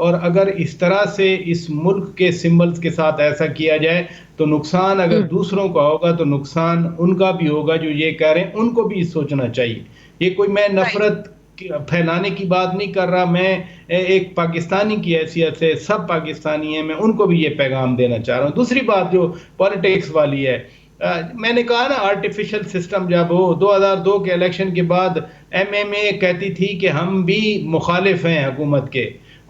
اور اگر اس طرح سے اس ملک کے سمبلز کے ساتھ ایسا کیا جائے تو نقصان اگر دوسروں کا ہوگا تو نقصان ان کا بھی ہوگا جو یہ کہہ رہے ہیں. ان کو بھی سوچنا چاہیے. یہ کوئی میں نفرت پھیلانے کی بات نہیں کر رہا, میں ایک پاکستانی کی حیثیت سے, سب پاکستانی ہیں, میں ان کو بھی یہ پیغام دینا چاہ رہا ہوں. دوسری بات جو پالیٹکس والی ہے, میں نے کہا نا آرٹیفیشل سسٹم جب ہو 2002 کے الیکشن کے بعد ایم ایم اے کہتی تھی کہ ہم بھی مخالف ہیں حکومت کے,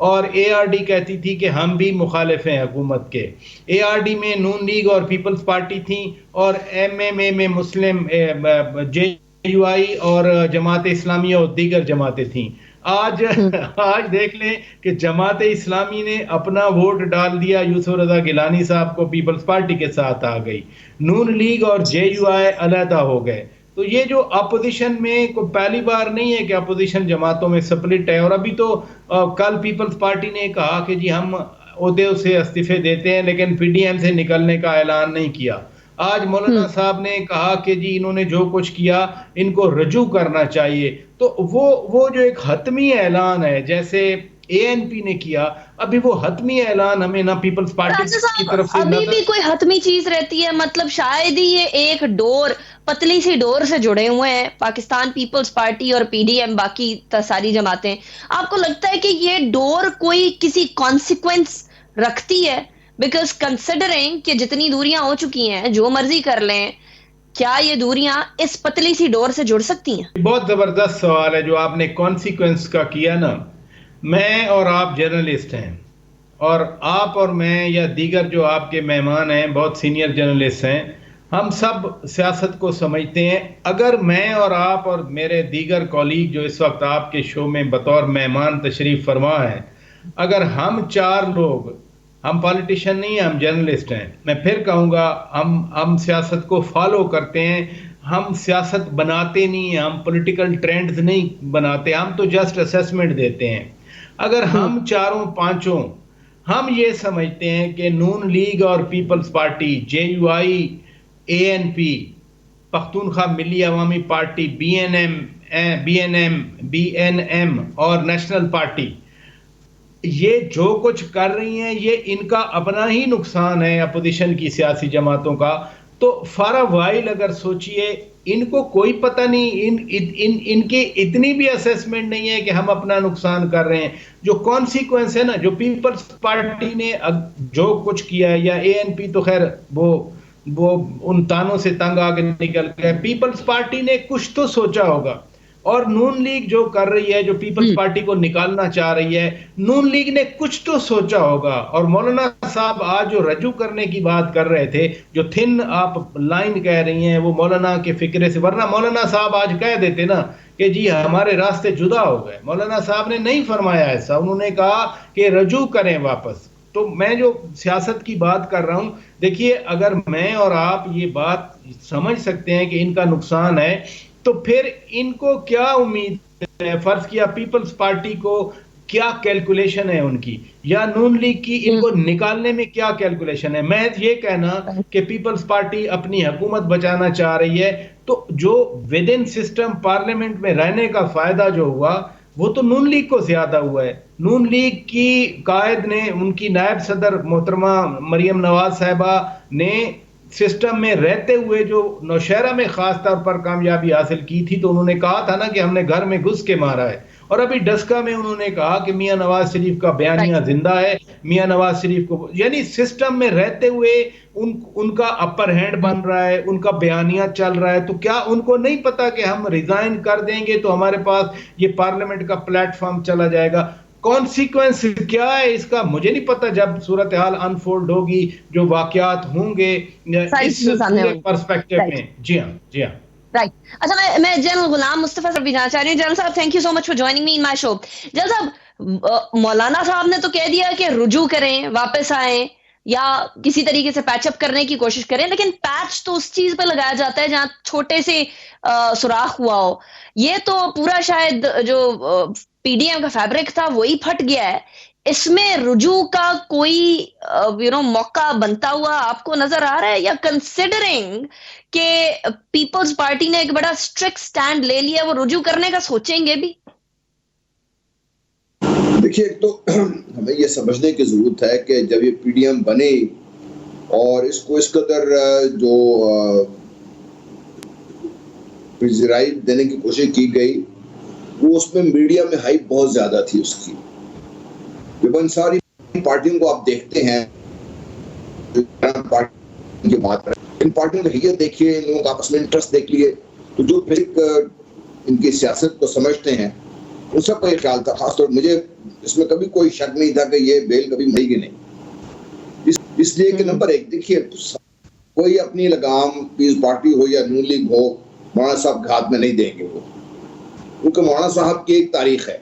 اور اے آر ڈی کہتی تھی کہ ہم بھی مخالف ہیں حکومت کے. اے آر ڈی میں نون لیگ اور پیپلز پارٹی تھیں, اور ایم ایم اے میں مسلم جے یو آئی اور جماعت اسلامی اور دیگر جماعتیں تھیں. آج دیکھ لیں کہ جماعت اسلامی نے اپنا ووٹ ڈال دیا یوسف رضا گیلانی صاحب کو, پیپلز پارٹی کے ساتھ آ گئی. نون لیگ اور جے یو آئی علیحدہ ہو گئے. تو یہ جو اپوزیشن میں کوئی پہلی بار نہیں ہے کہ اپوزیشن جماعتوں میں سپلٹ ہے. اور ابھی تو کل پیپلز پارٹی نے کہا کہ جی ہم عہدے سے استعفے دیتے ہیں, لیکن پی ڈی ایم سے نکلنے کا اعلان نہیں کیا. آج مولانا صاحب نے کہا کہ جی انہوں نے جو کچھ کیا ان کو رجوع کرنا چاہیے. تو وہ جو ایک حتمی اعلان ہے جیسے اے این پی نے کیا, ابھی وہ حتمی اعلان ہمیں نہ پیپلز پارٹی کی طرف سے ابھی بھی کوئی حتمی چیز رہتی ہے. مطلب شاید ہی یہ ایک ڈور, پتلی سی ڈور سے جڑے ہوئے ہیں پاکستان پیپلز پارٹی اور پی ڈی ایم, باقی ساری جماعتیں. آپ کو لگتا ہے کہ یہ ڈور کوئی کسی کانسیکوینس رکھتی ہے؟ بیکاز کنسیڈرنگ کہ جتنی دوریاں ہو چکی ہیں, جو مرضی کر لیں, کیا یہ دوریاں اس پتلی سی ڈور سے جڑ سکتی ہیں؟ بہت زبردست سوال ہے جو آپ نے کانسیکوینس کا کیا نا. میں اور آپ جرنلسٹ ہیں, اور آپ اور میں یا دیگر جو آپ کے مہمان ہیں بہت سینئر جرنلسٹ ہیں, ہم سب سیاست کو سمجھتے ہیں. اگر میں اور آپ اور میرے دیگر کولیگ جو اس وقت آپ کے شو میں بطور مہمان تشریف فرما ہیں, اگر ہم چار لوگ, ہم پالیٹیشین نہیں ہیں, ہم جرنلسٹ ہیں, میں پھر کہوں گا ہم سیاست کو فالو کرتے ہیں, ہم سیاست بناتے نہیں ہیں, ہم پولیٹیکل ٹرینڈز نہیں بناتے, ہم تو جسٹ اسیسمنٹ دیتے ہیں. اگر ہم چاروں پانچوں ہم یہ سمجھتے ہیں کہ نون لیگ اور Peoples Party, J U I, A N P, Pakhtunkhwa Milli Awami Party, B N M اور نیشنل پارٹی, یہ جو کچھ کر رہی ہیں یہ ان کا اپنا ہی نقصان ہے اپوزیشن کی سیاسی جماعتوں کا. تو فار وائل اگر سوچئے, ان کو کوئی پتہ نہیں, ان کی اتنی بھی اسیسمنٹ نہیں ہے کہ ہم اپنا نقصان کر رہے ہیں. جو کانسیکوینس ہے نا, جو پیپلز پارٹی نے جو کچھ کیا ہے, یا اے این پی تو خیر وہ ان تانوں سے تنگ آگے نکل گئے, پیپلز پارٹی نے کچھ تو سوچا ہوگا. اور نون لیگ جو کر رہی ہے, جو پیپلز پارٹی کو نکالنا چاہ رہی ہے, نون لیگ نے کچھ تو سوچا ہوگا. اور مولانا صاحب آج جو رجوع کرنے کی بات کر رہے تھے, جو تھن آپ لائن کہہ رہی ہیں, وہ مولانا کے فکرے سے, ورنہ مولانا صاحب آج کہہ دیتے نا کہ جی ہمارے راستے جدا ہو گئے. مولانا صاحب نے نہیں فرمایا ایسا, انہوں نے کہا کہ رجوع کریں واپس. تو میں جو سیاست کی بات کر رہا ہوں, دیکھیے اگر میں اور آپ یہ بات سمجھ سکتے ہیں کہ ان کا نقصان ہے, تو پھر ان کو کیا امید ہے؟ فرض کیا پیپلز پارٹی کو کیا کیلکولیشن ہے ان کی, یا نون لیگ کی ان کو نکالنے میں کیا کیلکولیشن ہے؟ میں یہ کہنا کہ پیپلز پارٹی اپنی حکومت بچانا چاہ رہی ہے, تو جو ود ان سسٹم پارلیمنٹ میں رہنے کا فائدہ جو ہوا وہ تو نون لیگ کو زیادہ ہوا ہے. نون لیگ کی قائد نے, ان کی نائب صدر محترمہ مریم نواز صاحبہ نے سسٹم میں رہتے ہوئے جو نوشہرہ میں خاص طور پر کامیابی حاصل کی تھی, تو انہوں نے کہا تھا نا کہ ہم نے گھر میں گھس کے مارا ہے. اور ابھی ڈسکا میں انہوں نے کہا کہ میاں نواز شریف کا بیانیہ زندہ ہے, میاں نواز شریف کو, یعنی سسٹم میں رہتے ہوئے ان کا اپر ہینڈ بن رہا ہے, ان کا بیانیہ چل رہا ہے. تو کیا ان کو نہیں پتا کہ ہم ریزائن کر دیں گے تو ہمارے پاس یہ پارلیمنٹ کا پلیٹ فارم چلا جائے گا؟ کانسیکوینس کیا ہے اس کا مجھے نہیں پتا. جب صورتحال انفولڈ ہوگی, جو واقعات ہوں گے اس پورے پرسپیکٹو میں. جی ہاں رائٹ. اچھا, میں جنرل غلام مصطفیٰ صاحب بھی جانا چاہ رہی ہوں. جنرل صاحب thank you so much for joining me in my show. General صاحب, مولانا صاحب نے تو کہہ دیا کہ رجوع کریں, واپس آئیں, یا کسی طریقے سے پیچ اپ کرنے کی کوشش کریں, لیکن پیچ تو اس چیز پہ لگایا جاتا ہے جہاں چھوٹے سے سوراخ ہوا ہو. یہ تو پورا شاید جو پی ڈی ایم کا فیبرک تھا وہی پھٹ گیا ہے. اس میں رجوع کا کوئی موقع بنتا ہوا آپ کو نظر آ رہا ہے, یا کنسیڈرنگ کہ پیپلز پارٹی نے ایک بڑا اسٹرکٹ سٹینڈ لے لیا, وہ رجوع کرنے کا سوچیں گے بھی؟ دیکھیے ایک تو ہمیں یہ سمجھنے کی ضرورت ہے کہ جب یہ پی ڈی ایم بنے اور اس کو اس قدر جو پذیرائی دینے کی کوشش کی گئی وہ اس میں میڈیا میں ہائپ بہت زیادہ تھی اس کی. جب ان ساری پارٹیوں کو آپ دیکھتے ہیں کی بات کریں, ان پارٹیوں کی حیثیت دیکھیے, ان لوگوں کا آپس میں انٹرسٹ دیکھ لیے, تو جو ان کی سیاست کو سمجھتے ہیں ان سب کا یہ خیال تھا. خاص طور مجھے اس میں کبھی کوئی شک نہیں تھا کہ یہ بیل کبھی ملے گی نہیں, اس لیے کہ نمبر ایک دیکھیے کوئی اپنی لگام پیس پارٹی ہو یا نون لیگ ہو مولانا صاحب کے ہاتھ میں نہیں دیں گے وہ, کیونکہ مولانا صاحب کی ایک تاریخ ہے.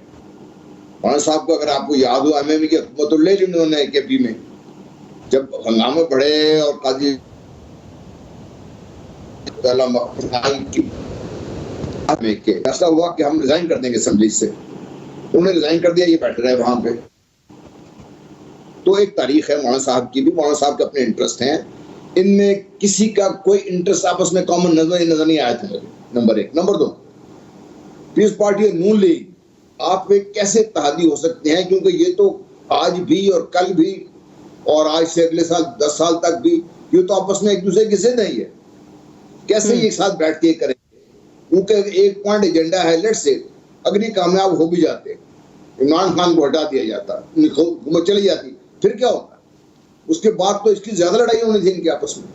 مولانا صاحب کو اگر آپ کو یاد ہو ایم ایم کی حکومت تو لے لی انہوں نے کے پی میں, جب ہنگامے بڑھے اور قاضی فیصلہ ہوا کہ ہم ریزائن کر دیں گے اسمبلی سے, انہوں نے ریزائن کر دیا, یہ بیٹھ رہے وہاں پہ. تو ایک تاریخ ہے مولانا صاحب کی بھی, مولانا صاحب کے اپنے انٹرسٹ ہیں, ان میں کسی کا کوئی انٹرسٹ آپس میں کامن نظر نہیں آیا تھا مجھے, نمبر ایک. نمبر دو, پیپلز پارٹی اور نون لیگ آپ میں کیسے اتحادی ہو سکتے ہیں, کیونکہ یہ تو آج بھی اور کل بھی اور آج سے اگلے سال 10 سال تک بھی یہ تو آپس میں ایک دوسرے کی ضد نہیں ہے. کیسے یہ ایک ساتھ بیٹھ کے کریں گے, کیونکہ ایک پوائنٹ ایجنڈا ہے. لیٹ سے اگر یہ کامیاب ہو بھی جاتے, عمران خان کو ہٹا دیا جاتا, حکومت چلی جاتی, پھر کیا ہوتا؟ اس کے بعد تو اس کی زیادہ لڑائی ہونی تھی ان کے آپس میں,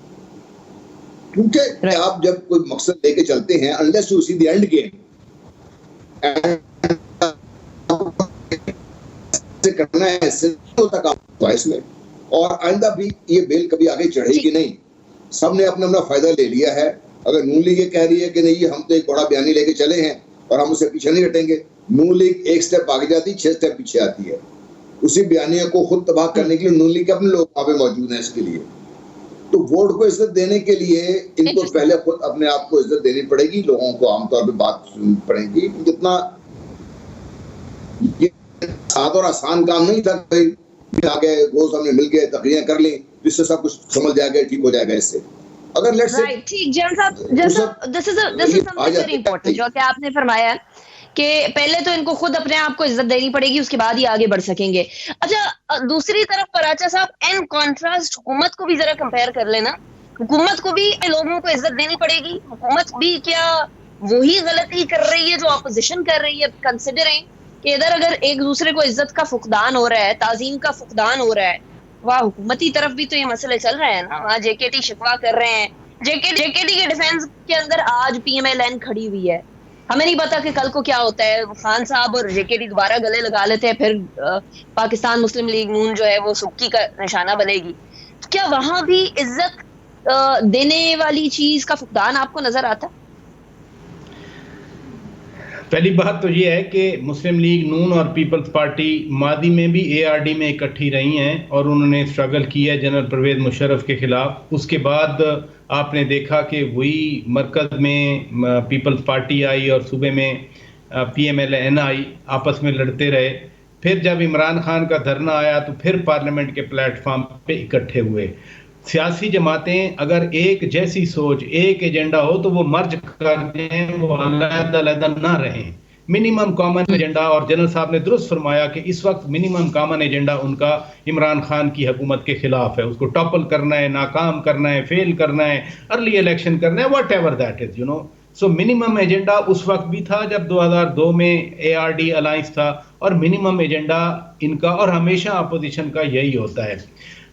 کیونکہ آپ جب کوئی مقصد لے کے چلتے ہیں unless you see the end game کرنا ہے اس میں, اور آئندہ بھی یہ بیل کبھی آگے چڑھے گی نہیں. سب نے اپنا فائدہ لے لیا ہے. اگر نون لیگ یہ کہہ رہی ہے کہ نہیں ہم تو ایک بڑا بیانی لے کے چلے ہیں اور ہم اسے پیچھے نہیں ہٹیں گے, نون لیگ ایک سٹیپ آگے جاتی 6 سٹیپ پیچھے آتی ہے. اسی بیانیہ کو خود تباہ کرنے کے لیے نون لیگ کے اپنے لوگ وہاں پہ موجود ہیں اس کے لیے. تو ووٹ کو عزت دینے کے لیے ان کو پہلے خود اپنے آپ کو عزت دینی پڑے گی, لوگوں کو عام طور پہ بات سننی پڑے گی. جتنا سادہ اور آسان کام نہیں تھا کہ آگے روز ہم نے مل کے تقریریں کر لیں جس سے سب کچھ سمجھ جائے گا, ٹھیک ہو جائے گا. اس سے اگر لیٹس سے ٹھیک جان صاحب, دس از سمتھنگ ویری امپورٹنٹ جو کہ آپ نے فرمایا کہ پہلے تو ان کو خود اپنے آپ کو عزت دینی پڑے گی, اس کے بعد ہی آگے بڑھ سکیں گے. اچھا دوسری طرف پراچا صاحب ان کانٹراسٹ حکومت کو بھی ذرا کمپیئر کر لینا. حکومت کو بھی لوگوں کو عزت دینی پڑے گی. حکومت بھی کیا وہی غلطی کر رہی ہے جو اپوزیشن کر رہی ہے؟ کنسیڈرنگ کہ ادھر اگر ایک دوسرے کو عزت کا فقدان ہو رہا ہے, تعظیم کا فقدان ہو رہا ہے, وہاں حکومتی طرف بھی تو یہ مسئلے چل رہے ہیں نا. وہاں جے کے ٹی شکوا کر رہے ہیں, جے کے ٹی کے ڈیفینس کے اندر آج پی ایم ایل این کھڑی ہوئی ہے. ہمیں نہیں پتا کہ کل کو کیا ہوتا ہے. خان صاحب اور جے کے ٹی دوبارہ گلے لگا لیتے ہیں, پھر پاکستان مسلم لیگ نون جو ہے وہ سبکی کا نشانہ بنے گی. کیا وہاں بھی عزت دینے والی چیز کا فقدان آپ کو نظر آتا؟ پہلی بات تو یہ ہے کہ مسلم لیگ نون اور پیپلز پارٹی ماضی میں بھی اے آر ڈی میں اکٹھی رہی ہیں اور انہوں نے اسٹرگل کیا جنرل پرویز مشرف کے خلاف. اس کے بعد آپ نے دیکھا کہ وہی مرکز میں پیپلز پارٹی آئی اور صوبے میں پی ایم ایل این آئی, آپس میں لڑتے رہے. پھر جب عمران خان کا دھرنا آیا تو پھر پارلیمنٹ کے پلیٹ فارم پہ اکٹھے ہوئے. سیاسی جماعتیں اگر ایک جیسی سوچ ایک ایجنڈا ہو تو وہ مرج کر دیں, وہ علیحدہ علیحدہ نہ رہیں. منیمم کامن ایجنڈا, اور جنرل صاحب نے درست فرمایا کہ اس وقت منیمم کامن ایجنڈا ان کا عمران خان کی حکومت کے خلاف ہے. اس کو ٹاپل کرنا ہے, ناکام کرنا ہے, فیل کرنا ہے, ارلی الیکشن کرنا ہے, whatever that is you know. So minimum agenda اس وقت بھی تھا جب 2002 میں اے آر ڈی الائنس تھا, اور منیمم ایجنڈا ان کا اور ہمیشہ اپوزیشن کا یہی ہوتا ہے.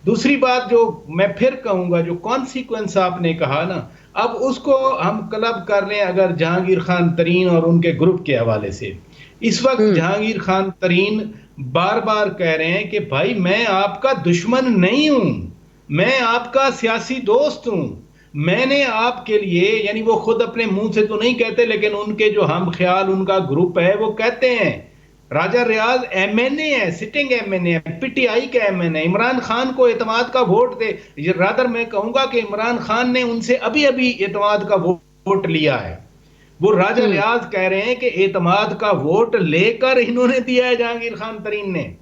دوسری بات جو میں پھر کہوں گا, جو کانسیکوینس آپ نے کہا نا, اب اس کو ہم کلب کر لیں اگر جہانگیر خان ترین اور ان کے گروپ کے حوالے سے. اس وقت جہانگیر خان ترین بار بار کہہ رہے ہیں کہ بھائی میں آپ کا دشمن نہیں ہوں, میں آپ کا سیاسی دوست ہوں. میں نے آپ کے لیے, یعنی وہ خود اپنے منہ سے تو نہیں کہتے لیکن ان کے جو ہم خیال ان کا گروپ ہے وہ کہتے ہیں. راجہ ریاض ایم این اے ہے, sitting M N A, P T I کا M N A. Imran Khan کو اعتماد کا ووٹ دے, رادر میں کہوں گا کہ عمران خان نے ان سے ابھی اعتماد کا ووٹ لیا ہے. وہ راجہ ریاض کہہ رہے ہیں کہ اعتماد کا ووٹ لے کر انہوں نے دیا ہے جہانگیر خان ترین نے.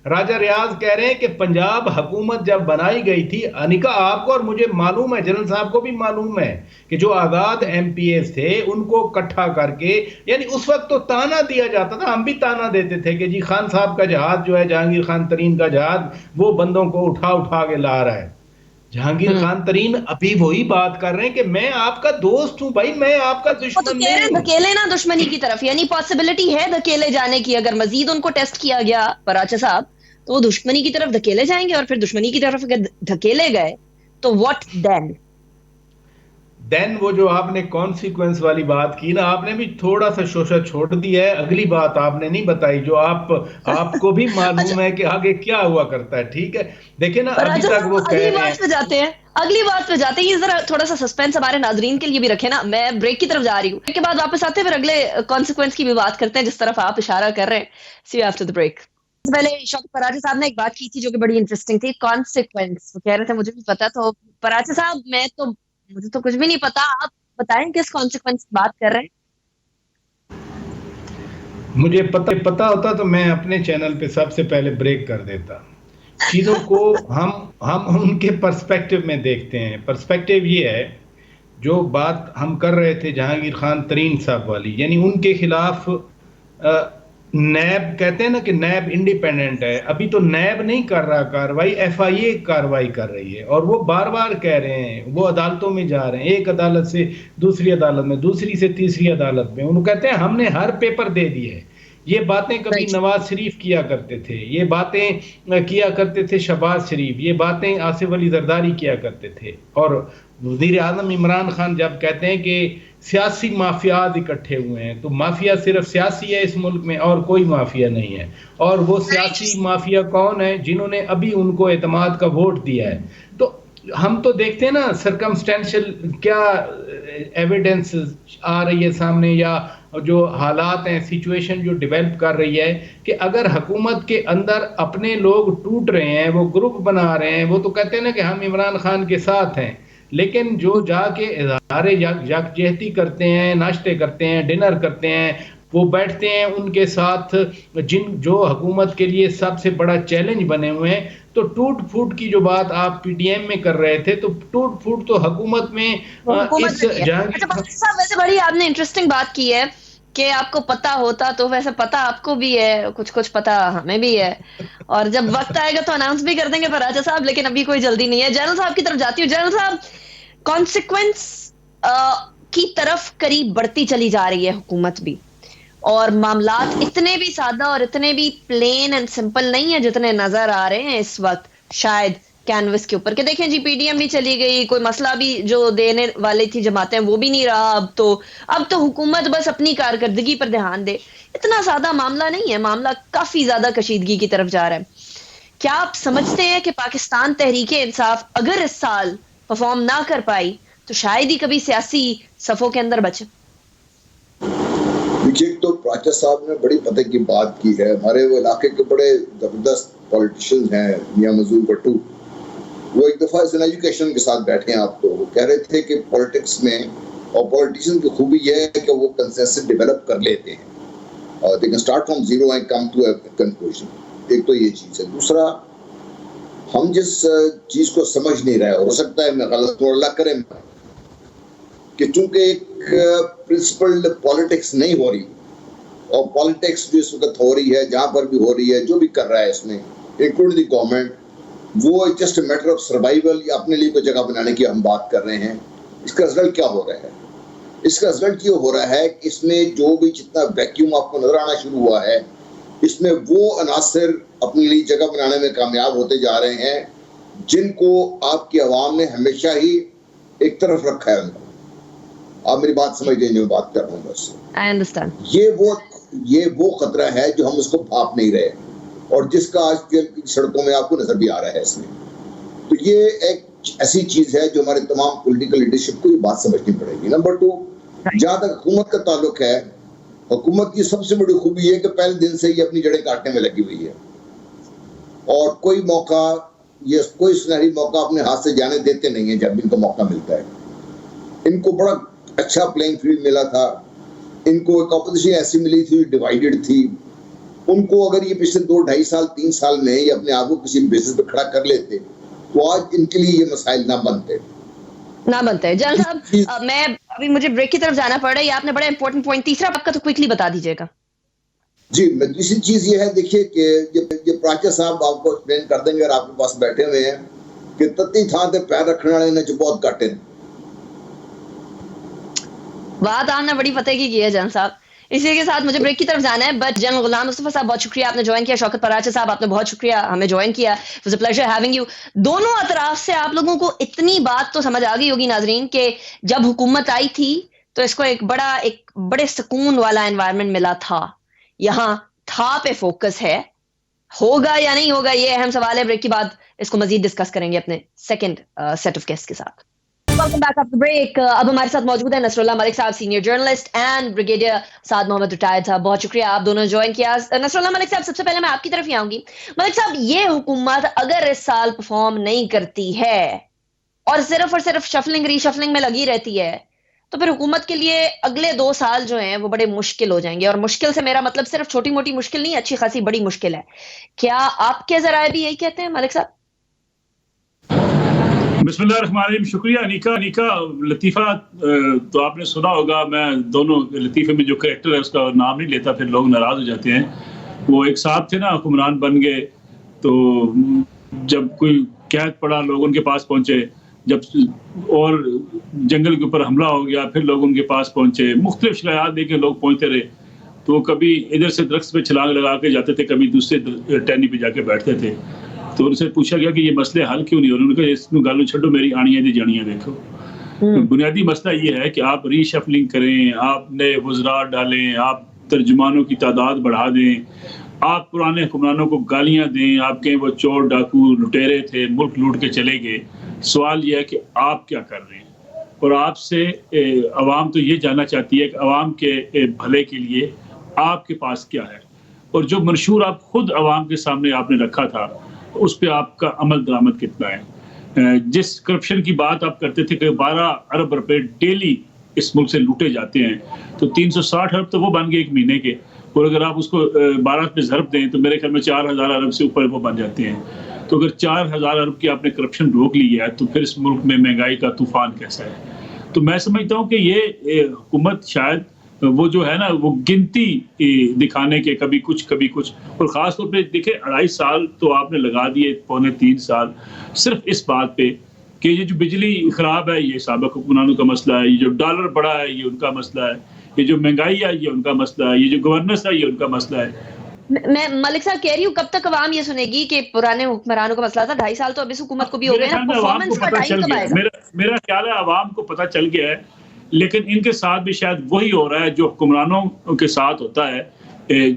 راجہ ریاض کہہ رہے ہیں کہ پنجاب حکومت جب بنائی گئی تھی، انیکا آپ کو اور مجھے معلوم ہے، جنرل صاحب کو بھی معلوم ہے کہ جو آزاد ایم پی ایز تھے ان کو اکٹھا کر کے، یعنی اس وقت تو تانا دیا جاتا تھا، ہم بھی تانا دیتے تھے کہ جی خان صاحب کا جہاز جو ہے، جہانگیر خان ترین کا جہاز، وہ بندوں کو اٹھا کے لا رہا ہے. جہانگیر خان ترین ابھی وہی بات کر رہے ہیں کہ میں آپ کا دوست ہوں بھائی، میں آپ کا دشمن نہیں ہوں. دھکیلے نا دشمنی کی طرف، یعنی پاسبلٹی ہے دھکیلے جانے کی. اگر مزید ان کو ٹیسٹ کیا گیا پراچا صاحب تو وہ دشمنی کی طرف دھکیلے جائیں گے، اور پھر دشمنی کی طرف اگر دھکیلے گئے تو واٹ دین وہ جو آپ نے کانسیکوینس والی بات کی نا، آپ نے بھی تھوڑا سا شوشہ چھوڑ دیا ہے. اگلی بات آپ نے نہیں بتائی جو آپ کو بھی معلوم ہے کہ آگے کیا ہوا کرتا ہے. ٹھیک ہے، دیکھیں نا ابھی تک وہ کہہ رہے ہیں. اگلی بات پہ جاتے ہیں. یہ ذرا تھوڑا سا سسپینس ہمارے ناظرین کے لیے بھی رکھے نا. میں بریک کی طرف جا رہی ہوں، بریک کے بعد واپس آتے ہیں، پھر اگلے کانسیکوینس کی بھی بات کرتے ہیں جس طرف آپ اشارہ کر رہے ہیں. سی یو آفٹر دی بریک. پہلے شوکت پراچا صاحب نے ایک بات کی تھی جو کہ بڑی انٹرسٹنگ تھی، کانسیکوینس. وہ کہہ رہے تھے مجھے بھی پتا. تو پراچا صاحب مجھے تو کچھ بھی نہیں پتا، آپ بتائیں کس کانسیکوینس کی بات کر رہے ہیں. مجھے پتا ہوتا تو میں اپنے چینل پہ سب سے پہلے بریک کر دیتا. چیزوں کو ہم ان کے پرسپیکٹیو میں دیکھتے ہیں. پرسپیکٹیو یہ ہے، جو بات ہم کر رہے تھے جہانگیر خان ترین صاحب والی، یعنی ان کے خلاف نیب کہتے ہیں نا کہ نیب انڈیپینڈنٹ ہے. ابھی تو نیب نہیں کر رہا کاروائی، ایف آئی اے کاروائی کر رہی ہے. اور وہ بار بار کہہ رہے ہیں، وہ عدالتوں میں جا رہے ہیں، ایک عدالت سے دوسری عدالت میں، دوسری سے تیسری عدالت میں. انہوں کہتے ہیں ہم نے ہر پیپر دے دیے ہے. یہ باتیں کبھی نواز شریف کیا کرتے تھے، یہ باتیں کیا کرتے تھے شہباز شریف، یہ باتیں آصف علی زرداری کیا کرتے تھے. اور وزیر اعظم عمران خان جب کہتے ہیں کہ سیاسی مافیات اکٹھے ہوئے ہیں، تو مافیا صرف سیاسی ہے اس ملک میں، اور کوئی مافیا نہیں ہے. اور وہ سیاسی مافیا کون ہے؟ جنہوں نے ابھی ان کو اعتماد کا ووٹ دیا ہے. تو ہم تو دیکھتے ہیں نا سرکمسٹینشل کیا ایویڈنس آ رہی ہے سامنے، یا جو حالات ہیں، سچویشن جو ڈیولپ کر رہی ہے کہ اگر حکومت کے اندر اپنے لوگ ٹوٹ رہے ہیں، وہ گروپ بنا رہے ہیں، وہ تو کہتے ہیں نا کہ ہم عمران خان کے ساتھ ہیں، لیکن جو جا کے اظہار یکجہتی کرتے ہیں، ناشتے کرتے ہیں، ڈنر کرتے ہیں، وہ بیٹھتے ہیں ان کے ساتھ جو حکومت کے لیے سب سے بڑا چیلنج بنے ہوئے ہیں. تو ٹوٹ پھوٹ کی جو بات آپ پی ڈی ایم میں کر رہے تھے، تو ٹوٹ پھوٹ تو حکومت میں ویسے بڑی آپ نے انٹرسٹنگ بات کی ہے کہ آپ کو پتا ہوتا تو. ویسے پتا آپ کو بھی ہے، کچھ پتا ہمیں بھی ہے، اور جب وقت آئے گا تو اناؤنس بھی کر دیں گے پراچا صاحب. لیکن ابھی کوئی جلدی نہیں ہے. جنرل صاحب کی طرف جاتی ہوں. جنرل صاحب، کانسیکوینس کی طرف قریب بڑھتی چلی جا رہی ہے حکومت بھی، اور معاملات اتنے بھی سادہ اور اتنے بھی پلین اینڈ سمپل نہیں ہے جتنے نظر آ رہے ہیں اس وقت شاید کینوس کے اوپر. کہ دیکھیں جی، پی ڈی ایم بھی چلی گئی، کوئی مسئلہ بھی جو دینے والی تھی جماعتیں وہ بھی نہیں رہا. اب تو حکومت بس اپنی کارکردگی پر دھیان دے. اتنا سادہ معاملہ نہیں ہے، معاملہ کافی زیادہ کشیدگی کی طرف جا رہا ہے. کیا آپ سمجھتے ہیں کہ پاکستان تحریک انصاف اگر اس سال پرفارم نہ کر پائی تو شاید ہی کبھی سیاسی صفوں کے اندر بچے؟ دیکھیے، تو پراچا صاحب نے بڑی پتہ کی بات کی ہے. ہمارے وہ علاقے کے بڑے زبردست پولیٹیشین ہیں، میاں مزور بٹو، وہ ایک دفعہ ایجوکیشن کے ساتھ بیٹھے ہیں آپ، تو وہ کہہ رہے تھے کہ پولیٹکس میں اور پولیٹیشین کی خوبی یہ ہے کہ وہ کنسنسس ڈیولپ کر لیتے ہیں، اور they can start from zero and come to a conclusion. ایک تو یہ چیز ہے. دوسرا، ہم جس چیز کو سمجھ نہیں رہے، ہو سکتا ہے میں غلط ہوں، اللہ کرے، کہ چونکہ ایک پرنسپلڈ پالیٹکس نہیں ہو رہی، اور پالیٹکس جو اس وقت ہو رہی ہے، جہاں پر بھی ہو رہی ہے، جو بھی کر رہا ہے اس میں انکلوڈ دی گورنمنٹ، وہ جسٹ میٹر آف سروائیول یا اپنے لیے کوئی جگہ بنانے کی ہم بات کر رہے ہیں. اس کا رزلٹ کیا ہو رہا ہے؟ اس کا رزلٹ یہ ہو رہا ہے کہ اس میں جو بھی جتنا ویکیوم آپ کو نظر آنا شروع ہوا ہے، اس میں وہ عناصر اپنے لیے جگہ بنانے میں کامیاب ہوتے جا رہے ہیں جن کو آپ کی عوام نے ہمیشہ ہی ایک طرف رکھا ہے. ان کو آپ میری بات سمجھ لیں جو میں بات کر رہا ہوں. بس I understand. یہ وہ خطرہ ہے جو ہم اس کو بھاپ نہیں رہے، اور جس کا آج کے سڑکوں میں آپ کو نظر بھی آ رہا ہے اس میں. تو یہ ایک ایسی چیز ہے جو ہمارے تمام پولیٹیکل لیڈرشپ کو یہ بات سمجھنی پڑے گی. نمبر 2، جہاں تک حکومت کا تعلق ہے، حکومت کی سب سے بڑی خوبی یہ کہ پہلے دن سے ہی اپنی جڑیں کاٹنے میں لگی ہوئی ہے، اور کوئی موقع، یہ کوئی سنہری موقع اپنے ہاتھ سے جانے دیتے نہیں ہیں. جب ان کو موقع ملتا ہے، ان کو بڑا اچھا پلینگ فیلڈ ملا تھا. ان کو ایک اپوزیشن ایسی ملی تھی ڈیوائیڈڈ تھی، ان کو اگر یہ پچھلے 2-2.5 سال 3 سال میں یہ اپنے آپ کو کسی بیسس پہ کھڑا کر لیتے تو آج ان کے لیے یہ مسائل نہ بنتے. جان صاحب میں ابھی مجھے بریک کی طرف جانا پڑ رہا ہے. یہ آپ نے بڑا امپورٹنٹ پوائنٹ تیسرا آپ کا تو کوئکلی بتا دیجیے گا. جی دوسری چیز یہ ہے دیکھیے کہ یہ پراچا صاحب آپ کو ایکسپلین کر دیں گے اور آپ کے پاس بیٹھے ہوئے ہیں کہ تتی تھان تے پیر رکھنے والے نے جو بہت گھٹ ہیں. بات آپ نے بڑی فتح کی ہے جان صاحب. اسی کے ساتھ مجھے بریک کی طرف جانا ہے. بٹ جنرل غلام مصطفیٰ صاحب بہت شکریہ آپ نے جوائن کیا. شوکت پراچا صاحب آپ نے بہت شکریہ ہمیں جوائن کیا. It was a pleasure having you. دونوں اطراف سے آپ لوگوں کو اتنی بات تو سمجھ آ گئی ہوگی ناظرین کہ جب حکومت آئی تھی تو اس کو ایک بڑے سکون والا انوائرمنٹ ملا تھا. یہاں تھا پہ فوکس ہے. ہوگا یا نہیں ہوگا یہ اہم سوال ہے. بریک کے بعد اس کو مزید ڈسکس کریں گے اپنے سیکنڈ سیٹ آف گیسٹ کے ساتھ. Welcome back after break. اب ہمارے ساتھ موجود ہیں نصر اللہ ملک صاحب, senior journalist and brigadier Saad Muhammad retired صاحب. بہت شکریہ آپ دونوں جوائن کیا. نصر اللہ ملک صاحب سب سے پہلے میں آپ کی طرف ہی آؤں گی. ملک صاحب یہ حکومت اگر اس سال پرفارم نہیں کرتی ہے اور صرف شفلنگ ری شفلنگ میں لگی رہتی ہے تو پھر حکومت کے لیے اگلے 2 سال جو ہیں وہ بڑے مشکل ہو جائیں گے. اور مشکل سے میرا مطلب صرف چھوٹی موٹی مشکل نہیں, اچھی خاصی بڑی مشکل ہے. کیا آپ کے ذرائع بھی یہی کہتے ہیں ملک صاحب؟ بسم اللہ الرحمن الرحیم. شکریہ انیکا. لطیفہ تو آپ نے سنا ہوگا. میں دونوں لطیفے میں جو کریکٹر ہے اس کا نام نہیں لیتا, پھر لوگ ناراض ہو جاتے ہیں. وہ ایک صاحب تھے نا, حکمران بن گئے تو جب کوئی قحط پڑا لوگ ان کے پاس پہنچے, جب اور جنگل کے اوپر حملہ ہو گیا پھر لوگ ان کے پاس پہنچے, مختلف شکایات دے کے لوگ پہنچتے رہے. تو وہ کبھی ادھر سے درخت پہ چھلانگ لگا کے جاتے تھے, کبھی دوسرے ٹہنی پہ جا کے بیٹھتے تھے. تو ان سے پوچھا گیا کہ یہ مسئلے حل کیوں نہیں ہو رہے. انہوں نے کہا اس میں گالو چھڈو, میری آنیاں دی جانیاں دیکھو. بنیادی مسئلہ یہ ہے کہ آپ ری شفلنگ کریں, آپ نئے وزراء ڈالیں, آپ ترجمانوں کی تعداد بڑھا دیں, آپ پرانے حکمرانوں کو گالیاں دیں, آپ کہیں وہ چور ڈاکو لٹیرے تھے ملک لوٹ کے چلے گئے. سوال یہ ہے کہ آپ کیا کر رہے ہیں. اور آپ سے عوام تو یہ جاننا چاہتی ہے کہ عوام کے بھلے کے لیے آپ کے پاس کیا ہے, اور جو منشور آپ خود عوام کے سامنے آپ نے رکھا تھا اس پہ آپ کا عمل درآمد کتنا ہے. جس کرپشن کی بات آپ کرتے تھے کہ 12 ارب روپے ڈیلی اس ملک سے لوٹے جاتے ہیں, تو 360 ارب تو وہ بن گئے ایک مہینے کے, اور اگر آپ اس کو 12 پہ ضرب دیں تو میرے خیال میں 4000 ارب سے اوپر وہ بن جاتے ہیں. تو اگر 4000 ارب کی آپ نے کرپشن روک لی ہے تو پھر اس ملک میں مہنگائی کا طوفان کیسا ہے. تو میں سمجھتا ہوں کہ یہ حکومت شاید وہ جو ہے نا وہ گنتی دکھانے کے کبھی کچھ, اور خاص طور پہ دیکھیں 2.5 سال تو آپ نے لگا دیے, 2.25 سال صرف اس بات پہ کہ یہ جو بجلی خراب ہے یہ سابق حکمرانوں کا مسئلہ ہے, یہ جو ڈالر بڑھا ہے یہ ان کا مسئلہ ہے, یہ جو مہنگائی ہے یہ ان کا مسئلہ ہے, یہ جو گورننس ہے یہ ان کا مسئلہ ہے. میں ملک صاحب کہہ رہی ہوں کب تک عوام یہ سنے گی کہ پرانے حکمرانوں کا مسئلہ تھا. 2.5 سال تو اب اس حکومت کو بھی ہو گئے نا, پرفارمنس کا ٹائم کب آئے گا؟ میرا خیال ہے عوام کو پتہ چل گیا ہے, لیکن ان کے ساتھ بھی شاید وہی ہو رہا ہے جو حکمرانوں کے ساتھ ہوتا ہے,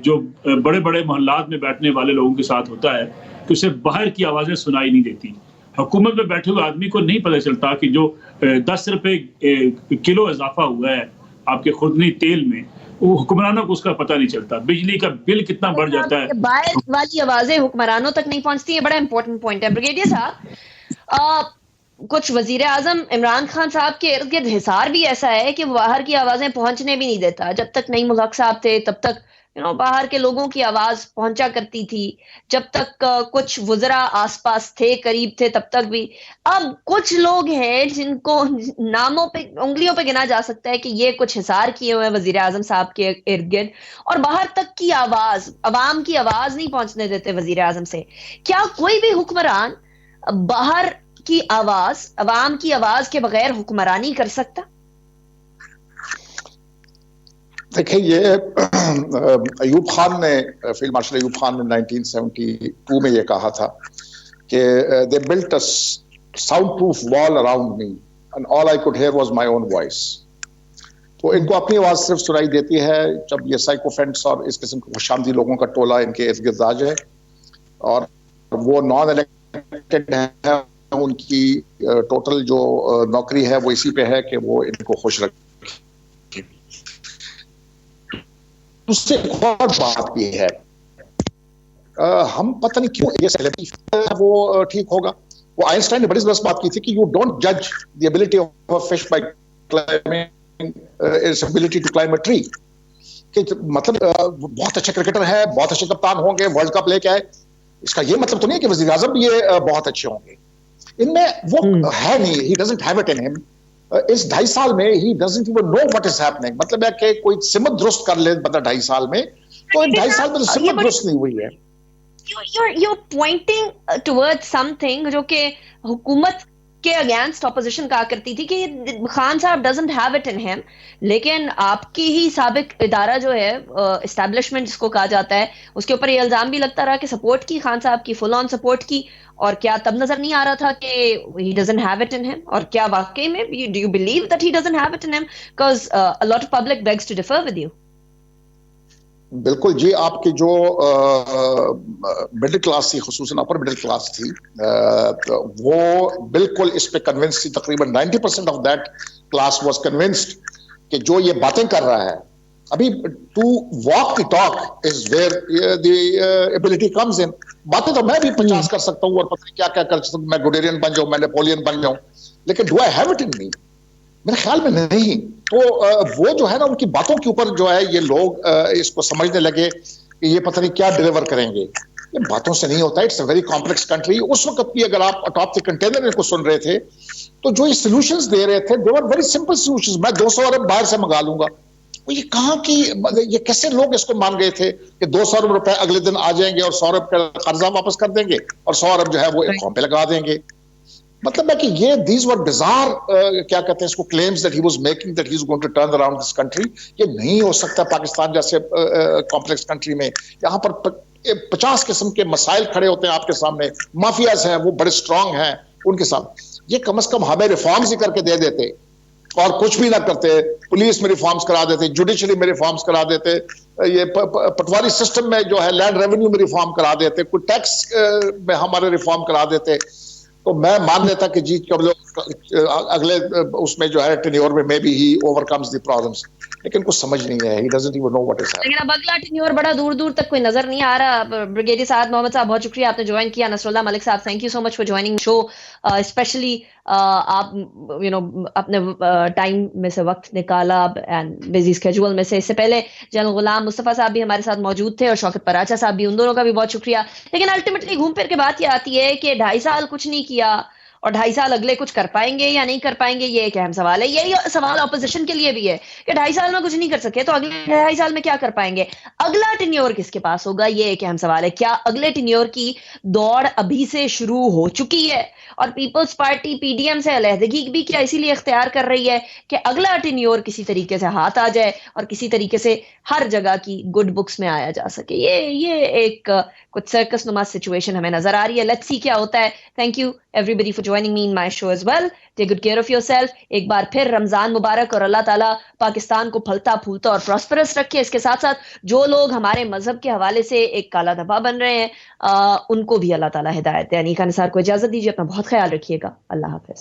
جو بڑے بڑے محلات میں بیٹھنے والے لوگوں کے ساتھ ہوتا ہے کہ اسے باہر کی آوازیں سنائی نہیں دیتی. حکومت میں بیٹھے ہوئے آدمی کو نہیں پتہ چلتا کہ جو 10 روپے کلو اضافہ ہوا ہے آپ کے خوردنی تیل میں, وہ حکمرانوں کو اس کا پتہ نہیں چلتا. بجلی کا بل کتنا بڑھ جاتا ہے, باہر والی آوازیں حکمرانوں تک نہیں پہنچتی. ہے بڑا امپورٹنٹ پوائنٹ ہے. بریگیڈیئر صاحب, کچھ وزیر اعظم عمران خان صاحب کے ارد گرد حصار بھی ایسا ہے کہ وہ باہر کی آوازیں پہنچنے بھی نہیں دیتا. جب تک نعیم الحق صاحب تھے تب تک باہر کے لوگوں کی آواز پہنچا کرتی تھی, جب تک کچھ وزراء آس پاس تھے قریب تھے تب تک بھی. اب کچھ لوگ ہیں جن کو ناموں پہ انگلیوں پہ گنا جا سکتا ہے کہ یہ کچھ حصار کیے ہوئے ہیں وزیر اعظم صاحب کے ارد گرد, اور باہر تک کی آواز, عوام کی آواز نہیں پہنچنے دیتے وزیر اعظم سے. کیا کوئی بھی حکمران باہر کی آواز, عوام کی آواز کے بغیر حکمرانی کر سکتا؟ دیکھیں یہ ایوب خان نے, فیلڈ مارشل ایوب خان نے 1972 میں یہ کہا تھا کہ they built a soundproof wall around me and all I could hear was my own voice. تو ان کو اپنی آواز صرف سنائی دیتی ہے جب یہ سائیکوفینٹس اور اس قسم کے خوشامدی لوگوں کا ٹولہ ان کے ارد گرد آ جائے, اور وہ نان الیکٹڈ ہے, ان کی ٹوٹل جو نوکری ہے وہ اسی پہ ہے کہ وہ ان کو خوش رکھے. اس سے ایک اور بات بھی ہے, ہم پتہ نہیں کیوں یہ سیلیبریٹی وہ ٹھیک ہوگا. وہ آئنسٹائن نے بڑی زبردست بات کی تھی کہ یو ڈونٹ جج the ability of a fish by climbing its ability to climb a tree. کہ مطلب بہت اچھے کرکٹر ہے, بہت اچھے کپتان ہوں گے, ورلڈ کپ لے کے آئے, اس کا یہ مطلب تو نہیں کہ وزیر اعظم بھی یہ بہت اچھے ہوں گے. ان میں وہ ہے نہیں, he doesn't have it in him. اس 2.5 سال میں he doesn't even know what is happening. مطلب ہے کہ کوئی سمت درست کر لے بندہ 2.5 سال میں, تو ان 2.5 سال میں تو سمت درست نہیں ہوئی ہے. You're pointing towards something جو کہ حکومت کے اگینسٹ اپوزیشن کہا کرتی تھی کہ خان صاحب doesn't have it in him, لیکن آپ کی ہی سابق ادارہ جو ہے اسٹیبلشمنٹ جس کو کہا جاتا ہے, اس کے اوپر یہ الزام بھی لگتا رہا کہ سپورٹ کی خان صاحب کی, فل آن سپورٹ کی, اور کیا تب نظر نہیں آ رہا تھا کہ he doesn't have it in him, اور کیا واقعی میں do you believe that he doesn't have it in him, because a lot of public begs to differ with you. بالکل جی, آپ کی جو مڈل کلاس تھی, خصوصاً اپر مڈل کلاس تھی, وہ بالکل اس پہ کنونس تھی. تقریباً 90% of that class was convinced کہ جو یہ باتیں کر رہا ہے ابھی, to walk the talk is where the ability comes in. باتیں تو میں بھی 50 کر سکتا ہوں اور پتہ نہیں کیا کیا کر سکتا ہوں, میں گوڈیرین بن جاؤں, میں نیپولین بن جاؤں, لیکن do I have it in me? میرے خیال میں نہیں. تو وہ جو ہے نا, ان کی باتوں کے اوپر جو ہے یہ لوگ اس کو سمجھنے لگے کہ یہ پتہ نہیں کیا ڈیلیور کریں گے. یہ باتوں سے نہیں ہوتا, it's a very complex country. اس وقت بھی اگر آپ ٹاپ دی کنٹینر ان کو سن رہے تھے تو جو یہ سولوشنز دے رہے تھے دے ور ویری سمپل سولوشنز. میں 200 ارب باہر سے منگا لوں گا. یہ کہاں کی, یہ کیسے لوگ اس کو مان گئے تھے کہ 200 ارب روپے اگلے دن آ جائیں گے اور 100 ارب کا قرضہ واپس کر دیں گے اور 100 ارب جو ہے وہ ایک قوم پہ لگا دیں گے. مطلب ہے کہ یہ دیز ور بزار کیا کہتے ہیں اس کو, claims that he was making that he is going to turn around this country. یہ نہیں ہو سکتا پاکستان جیسے کمپلیکس کنٹری میں. یہاں پر 50 قسم کے مسائل کھڑے ہوتے ہیں آپ کے سامنے. مافیاز ہیں وہ بڑے اسٹرانگ ہیں, ان کے ساتھ یہ کم از کم ہمیں ریفارمز ہی کر کے دے دیتے اور کچھ بھی نہ کرتے. پولیس میں ریفارمز کرا دیتے, جوڈیشری میں ریفارمز کرا دیتے, یہ پٹواری سسٹم میں جو ہے لینڈ ریونیو میں ریفارم کرا دیتے, کوئی ٹیکس میں ہمارے ریفارم کرا دیتے, تو میں مان لیتا کہ جی اگلے اس میں جو ہے ٹینیور میں be he overcomes the problems. لیکن کچھ سمجھ نہیں ہے, he doesn't even know what is happening. لیکن اب اگلا ٹینیور بڑا دور دور تک کوئی نظر نہیں آ رہا. بریگیڈیئر سعد محمد صاحب بہت شکریہ آپ نے جوائن کیا. نصر Ullah Malik Sahib thank you so much for joining show. Specially آپ اپنے ٹائم میں سے وقت نکالا اینڈ بزی اسکیجول میں سے. اس سے پہلے جنرل غلام مصطفیٰ صاحب بھی ہمارے ساتھ موجود تھے اور شوکت پراچا صاحب بھی, ان دونوں کا بھی بہت شکریہ. لیکن الٹیمیٹلی گھوم پھر کے بات یہ آتی ہے کہ 2.5 سال کچھ نہیں کیا اور 2.5 سال اگلے کچھ کر پائیں گے یا نہیں کر پائیں گے, یہ ایک اہم سوال ہے. یہی سوال اپوزیشن کے لیے بھی ہے کہ 2.5 سال میں کچھ نہیں کر سکے تو اگلے 2.5 سال میں کیا کر پائیں گے. اگلا ٹینیور کس کے پاس ہوگا, یہ ایک اہم سوال ہے. کیا اگلے ٹینیور کی دوڑ ابھی سے شروع ہو چکی ہے اور Peoples Party P D M سے علیحدگی بھی کیا اسی لیے اختیار کر رہی ہے کہ اگلا ٹینیور کسی طریقے سے ہاتھ آ جائے اور کسی طریقے سے ہر جگہ کی گڈ بکس میں آیا جا سکے. یہ ایک کچھ سرکس نما سچویشن ہمیں نظر آ رہی ہے. لیٹس سی کیا ہوتا ہے. Thank you everybody for joining me in my show as well. Take good care of yourself. ایک بار پھر رمضان مبارک, اور اللہ تعالیٰ پاکستان کو پھلتا پھولتا اور پراسپرس رکھے. اس کے ساتھ ساتھ جو لوگ ہمارے مذہب کے حوالے سے ایک کالا دھبا بن رہے ہیں ان کو بھی اللہ تعالیٰ ہدایت دے. انیکا نثار کو اجازت دیجیے, اپنا بہت خیال رکھیے گا. اللہ حافظ.